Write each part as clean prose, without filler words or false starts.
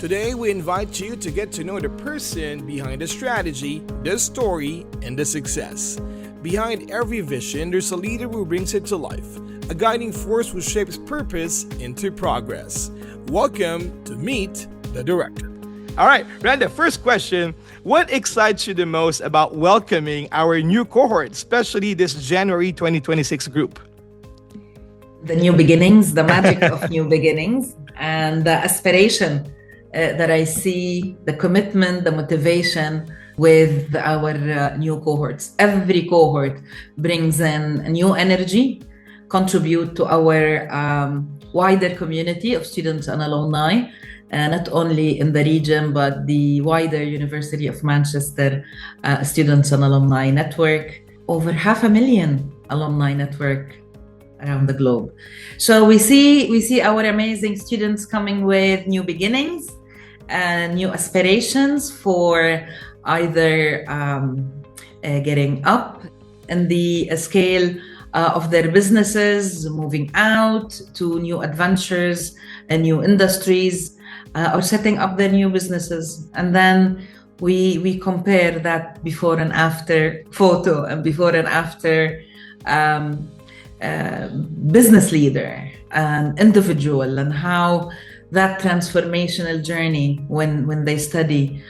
Today, we invite you to get to know the person behind the strategy, the story, and the success. Behind every vision, there's a leader who brings it to life, a guiding force who shapes purpose into progress. Welcome to Meet the Director. All right, Randa, first question. What excites you the most about welcoming our new cohort, especially this January 2026 group? The new beginnings, the magic of new beginnings, and the aspiration that I see, the commitment, the motivation with our new cohorts. Every cohort brings in a new energy, contribute to our wider community of students and alumni, not only in the region, but the wider University of Manchester Students and Alumni Network, over 500,000 alumni network around the globe. So we see our amazing students coming with new beginnings and new aspirations for either getting up in the scale of their businesses, moving out to new adventures and new industries, or setting up their new businesses. And then we compare that before and after photo and before and after business leader and individual, and how that transformational journey when they study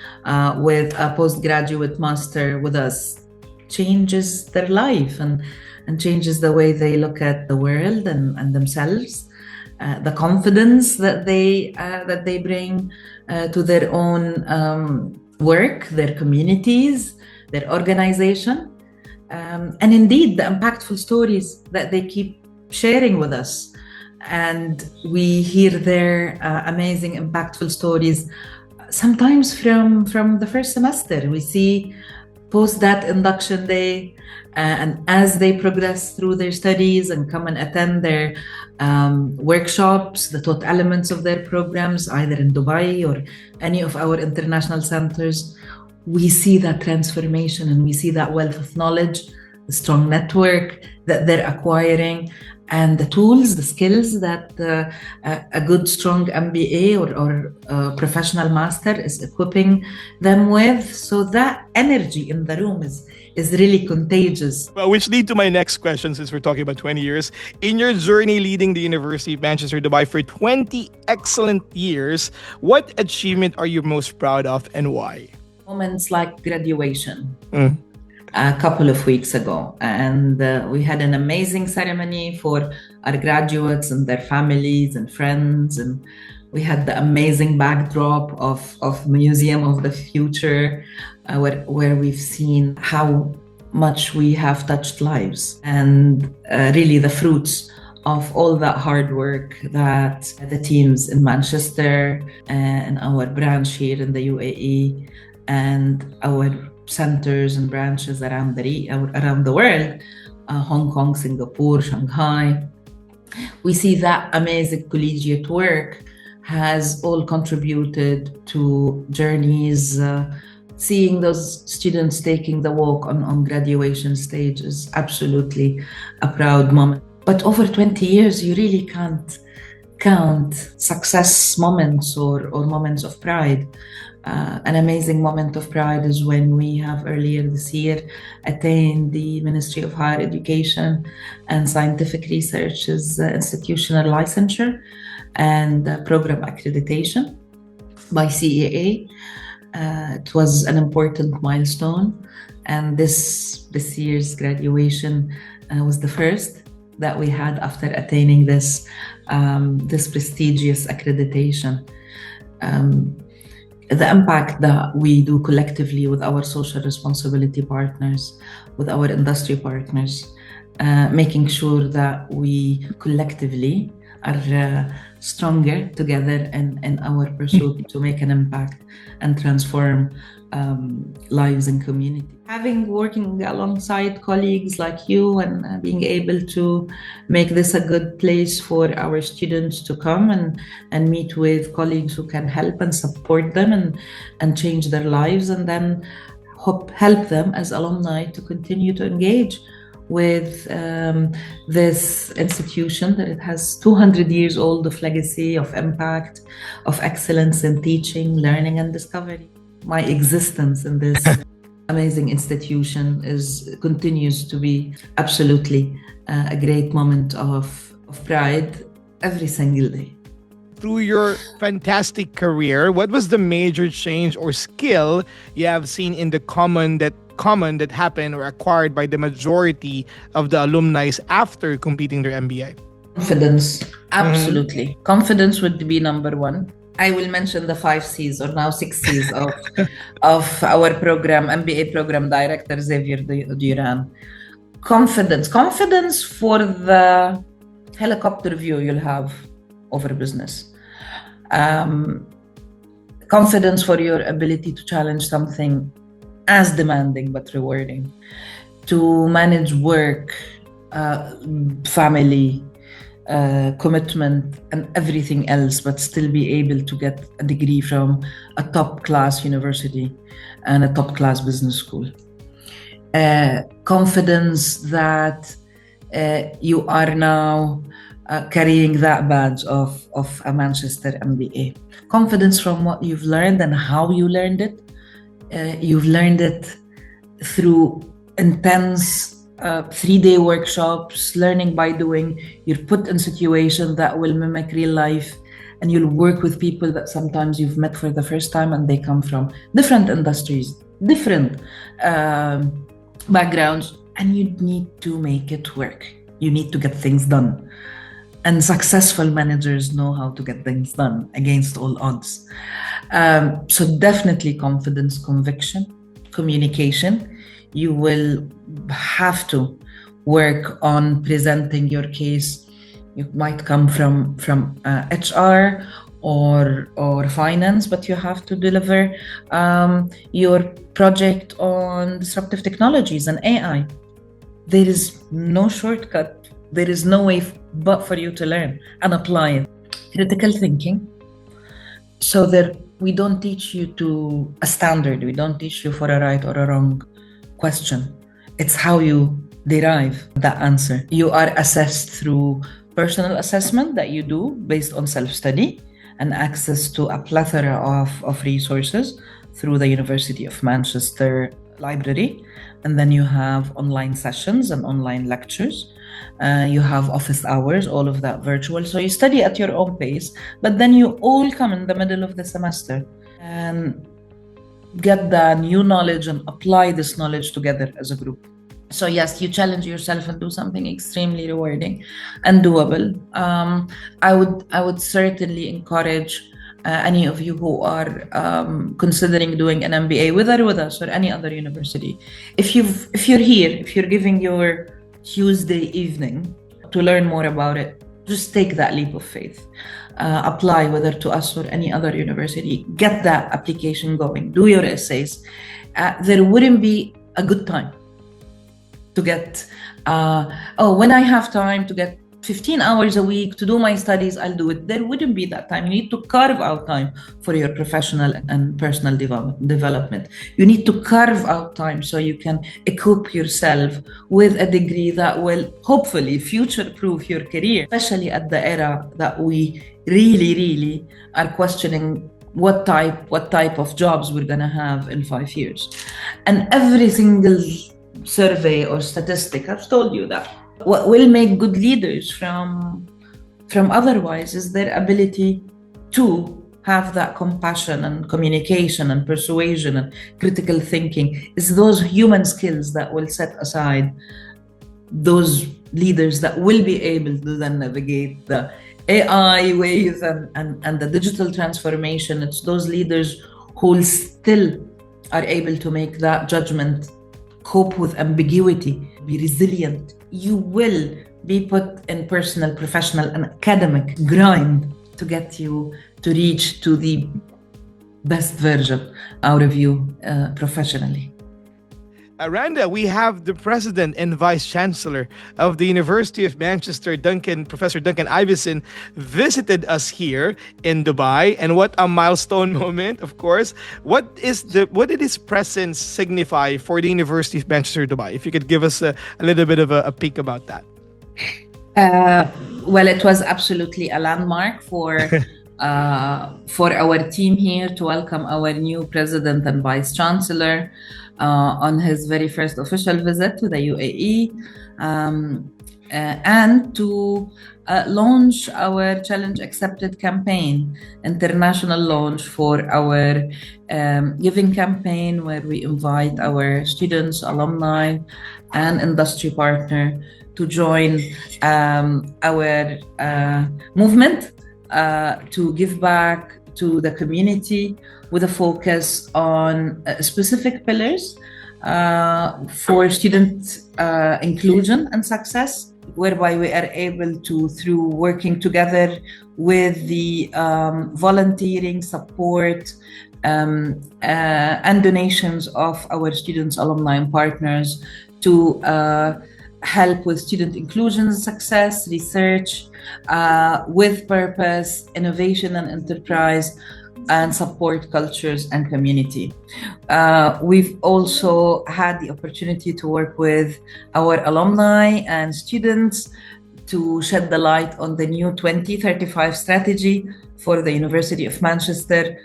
with a postgraduate master with us changes their life and changes the way they look at the world and themselves, the confidence that they bring to their own work, their communities, their organization, and indeed the impactful stories that they keep sharing with us. And we hear their amazing, impactful stories, sometimes from the first semester. We see post that induction day, and as they progress through their studies and come and attend their workshops, the taught elements of their programs, either in Dubai or any of our international centers, we see that transformation and we see that wealth of knowledge, the strong network that they're acquiring, and the tools, the skills that a good, strong MBA or professional master is equipping them with. So that energy in the room is really contagious. Well, which lead to my next question, since we're talking about 20 years. In your journey leading the University of Manchester, Dubai for 20 excellent years, what achievement are you most proud of and why? Moments like graduation. A couple of weeks ago, and we had an amazing ceremony for our graduates and their families and friends, and we had the amazing backdrop of Museum of the Future, where we've seen how much we have touched lives, and really the fruits of all that hard work that the teams in Manchester and our branch here in the UAE and our centers and branches around the world, Hong Kong, Singapore, Shanghai. We see that amazing collegiate work has all contributed to journeys. Seeing those students taking the walk on graduation stage is absolutely a proud moment. But over 20 years, you really can't count success moments or moments of pride. An amazing moment of pride is when we have earlier this year attained the Ministry of Higher Education and Scientific Research's institutional licensure and program accreditation by CEA. It was an important milestone, and this year's graduation was the first that we had after attaining this prestigious accreditation. The impact that we do collectively with our social responsibility partners, with our industry partners, making sure that we collectively are stronger together in our pursuit to make an impact and transform lives and community. Working alongside colleagues like you and being able to make this a good place for our students to come and meet with colleagues who can help and support them and change their lives, and then help them as alumni to continue to engage with this institution that it has 200 years old of legacy, of impact, of excellence in teaching, learning, and discovery. My existence in this amazing institution continues to be absolutely a great moment of pride every single day. Through your fantastic career, what was the major change or skill you have seen in the common that happened or acquired by the majority of the alumni after completing their MBA? Confidence, absolutely. Mm-hmm. Confidence would be number one. I will mention the 5 C's, or now 6 C's of our program, MBA program director, Xavier Duran. Confidence for the helicopter view you'll have over business. Confidence for your ability to challenge something as demanding but rewarding, to manage work, family, commitment, and everything else, but still be able to get a degree from a top-class university and a top-class business school. Confidence that you are now carrying that badge of a Manchester MBA. Confidence from what you've learned and how you learned it. You've learned it through intense 3-day workshops, learning by doing. You're put in situations that will mimic real life, and you'll work with people that sometimes you've met for the first time, and they come from different industries, different backgrounds, and you need to make it work. You need to get things done. And successful managers know how to get things done against all odds. So definitely confidence, conviction, communication. You will have to work on presenting your case. You might come from HR or finance, but you have to deliver your project on disruptive technologies and AI. There is no shortcut. There is no way but for you to learn and apply it. Critical thinking. So that we don't teach you to a standard. We don't teach you for a right or a wrong question. It's how you derive that answer. You are assessed through personal assessment that you do based on self-study and access to a plethora of resources through the University of Manchester library. And then you have online sessions and online lectures. You have office hours, all of that virtual. So you study at your own pace, but then you all come in the middle of the semester and get the new knowledge and apply this knowledge together as a group. So yes, you challenge yourself and do something extremely rewarding and doable. I would certainly encourage any of you who are considering doing an MBA with us or any other university. If you're here, if you're giving your Tuesday evening to learn more about it, just take that leap of faith. Apply whether to us or any other university. Get that application going. Do your essays. There wouldn't be a good time to get, when I have time to get 15 hours a week to do my studies, I'll do it. There wouldn't be that time. You need to carve out time for your professional and personal development. You need to carve out time so you can equip yourself with a degree that will hopefully future-proof your career, especially at the era that we really are questioning what type of jobs we're going to have in 5 years. And every single survey or statistic has told you that. What will make good leaders from otherwise is their ability to have that compassion and communication and persuasion and critical thinking. It's those human skills that will set aside those leaders that will be able to then navigate the AI wave and the digital transformation. It's those leaders who still are able to make that judgment, cope with ambiguity, be resilient. You will be put in personal, professional, and academic grind to get you to reach to the best version out of you professionally. Randa, we have the President and Vice Chancellor of the University of Manchester, Professor Duncan Iveson, visited us here in Dubai. And what a milestone moment, of course. What did his presence signify for the University of Manchester, Dubai? If you could give us a little bit of a peek about that. Well, it was absolutely a landmark for our team here to welcome our new President and Vice Chancellor on his very first official visit to the UAE, and to launch our Challenge Accepted campaign, international launch for our giving campaign, where we invite our students, alumni, and industry partner to join our movement to give back to the community with a focus on specific pillars for student inclusion and success, whereby we are able to, through working together with the volunteering support and donations of our students, alumni, and partners, to help with student inclusion, success, research with purpose, innovation and enterprise, and support cultures and community. We've also had the opportunity to work with our alumni and students to shed the light on the new 2035 strategy for the University of Manchester,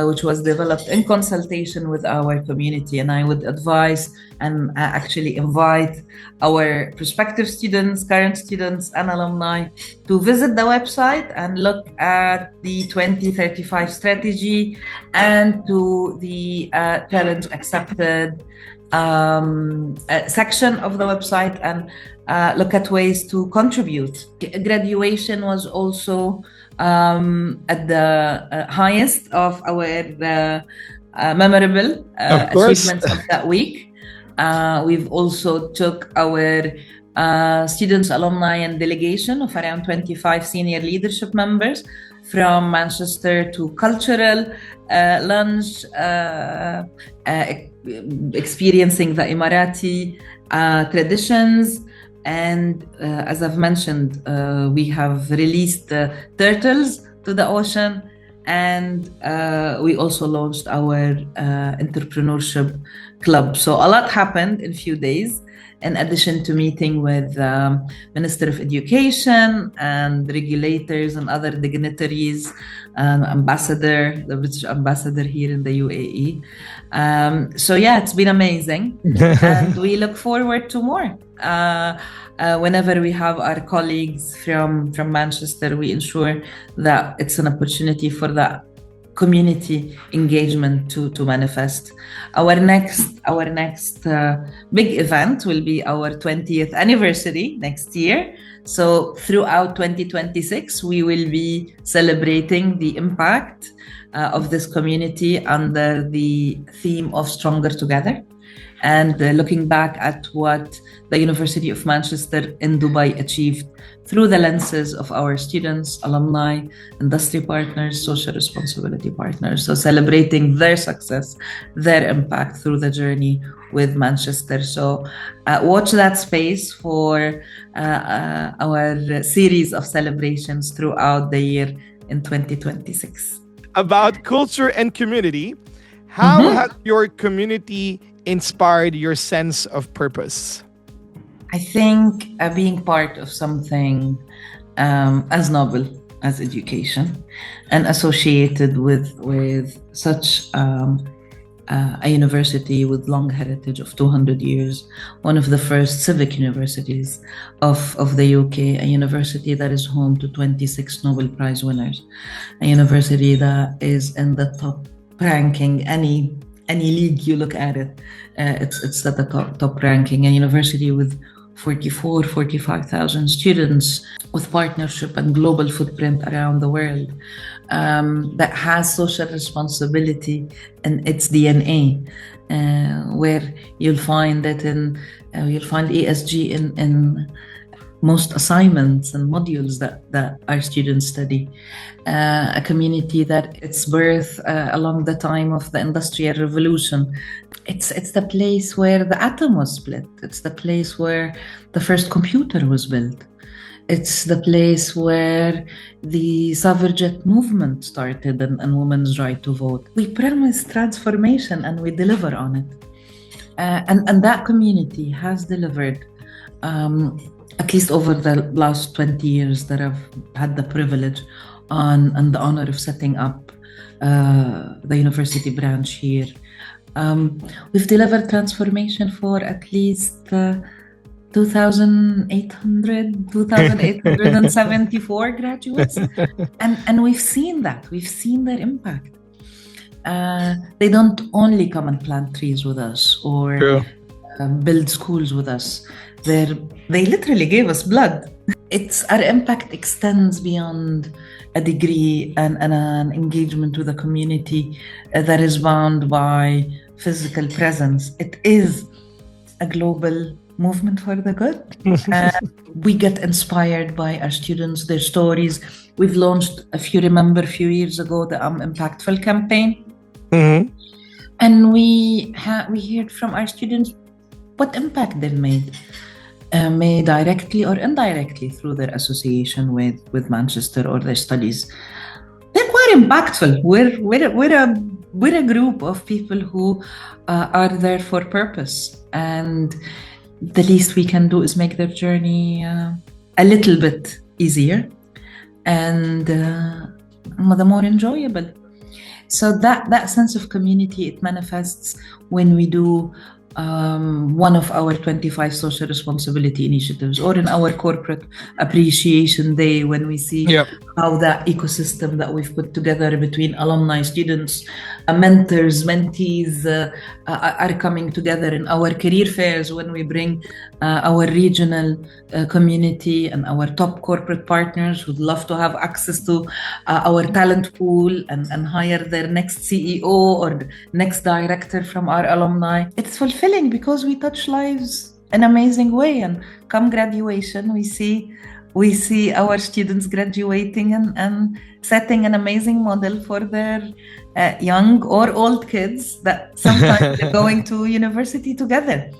which was developed in consultation with our community. And I would advise and actually invite our prospective students, current students, and alumni to visit the website and look at the 2035 strategy and to the Challenge Accepted section of the website, and look at ways to contribute. Graduation was also at the highest of our memorable achievements of that week. We've also took our students, alumni, and delegation of around 25 senior leadership members from Manchester to cultural lunch, experiencing the Emirati traditions. And as I've mentioned, we have released turtles to the ocean, and we also launched our entrepreneurship club. So a lot happened in a few days, in addition to meeting with Minister of Education and regulators and other dignitaries, ambassador, the British ambassador here in the UAE. So yeah, it's been amazing. And we look forward to more. Whenever we have our colleagues from Manchester, we ensure that it's an opportunity for that community engagement to manifest. Our next big event will be our 20th anniversary next year. So throughout 2026, we will be celebrating the impact of this community under the theme of Stronger Together, and looking back at what the University of Manchester in Dubai achieved through the lenses of our students, alumni, industry partners, social responsibility partners. So celebrating their success, their impact through the journey with Manchester. So watch that space for our series of celebrations throughout the year in 2026. About culture and community, how has your community inspired your sense of purpose? I think being part of something as noble as education, and associated with such a university with long heritage of 200 years, one of the first civic universities of the UK, a university that is home to 26 Nobel Prize winners, a university that is in the top ranking, any league you look at it, it's at the top ranking, a university with 45,000 students, with partnership and global footprint around the world, that has social responsibility in its DNA, where you'll find that you'll find ESG most assignments and modules that our students study. A community that its birth along the time of the Industrial Revolution. It's the place where the atom was split. It's the place where the first computer was built. It's the place where the suffragette movement started and women's right to vote. We promise transformation and we deliver on it. And that community has delivered, at least over the last 20 years that I've had the privilege and the honor of setting up the university branch here. We've delivered transformation for at least 2,874 graduates. And we've seen that. We've seen their impact. They don't only come and plant trees with us or build schools with us. They literally gave us blood. Our impact extends beyond a degree and an engagement with a community that is bound by physical presence. It is a global movement for the good. We get inspired by our students, their stories. We've launched, if you remember, a few years ago, the Impactful campaign. Mm-hmm. And we heard from our students what impact they've made directly or indirectly through their association with Manchester or their studies. They're quite impactful. We're a group of people who are there for purpose, and the least we can do is make their journey a little bit easier and the more enjoyable. So that sense of community, it manifests when we do one of our 25 social responsibility initiatives, or in our corporate appreciation day, when we see how that ecosystem that we've put together between alumni, students, mentors, mentees are coming together. In our career fairs, when we bring our regional community and our top corporate partners who'd love to have access to our talent pool and hire their next CEO or next director from our alumni. It's fulfilling because we touch lives in an amazing way. And come graduation, we see our students graduating and setting an amazing model for their young or old kids that sometimes they're going to university together.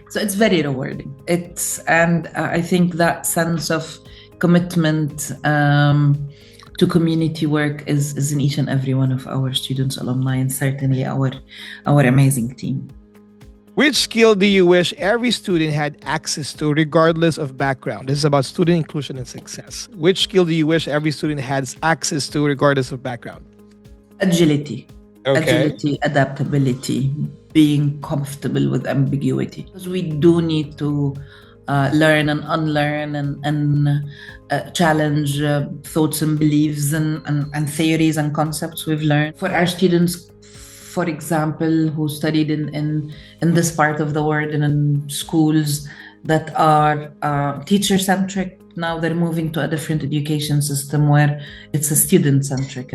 So it's very rewarding. I think that sense of commitment to community work is in each and every one of our students, alumni, and certainly our amazing team. Which skill do you wish every student had access to regardless of background? This is about student inclusion and success. Which skill do you wish every student has access to regardless of background? Agility. Okay. Agility, adaptability, being comfortable with ambiguity. Because we do need to learn and unlearn and challenge thoughts and beliefs and theories and concepts we've learned. For our students, for example, who studied in this part of the world and in schools that are teacher-centric, now they're moving to a different education system where it's a student-centric,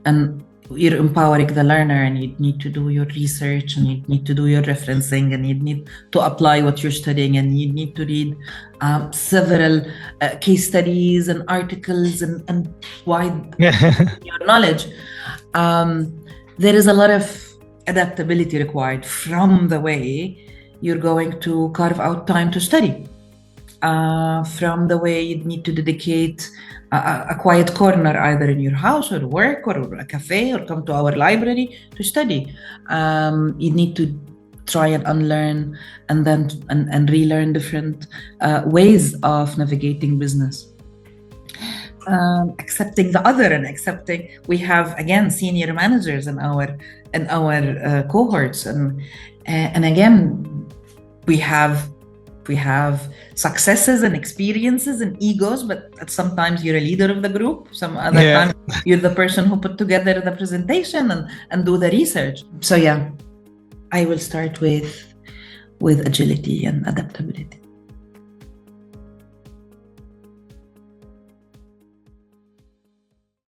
and you're empowering the learner, and you need to do your research, and you need to do your referencing, and you need to apply what you're studying, and you need to read several case studies and articles and widen your knowledge. There is a lot of adaptability required from the way you're going to carve out time to study, from the way you need to dedicate a quiet corner either in your house or work or a cafe or come to our library to study. You need to try and unlearn and then and relearn different ways of navigating business. Accepting the other and accepting we have again senior managers in our cohorts and again we have successes and experiences and egos, but sometimes you're a leader of the group, some other time you're the person who put together the presentation and do the research. So I will start with agility and adaptability.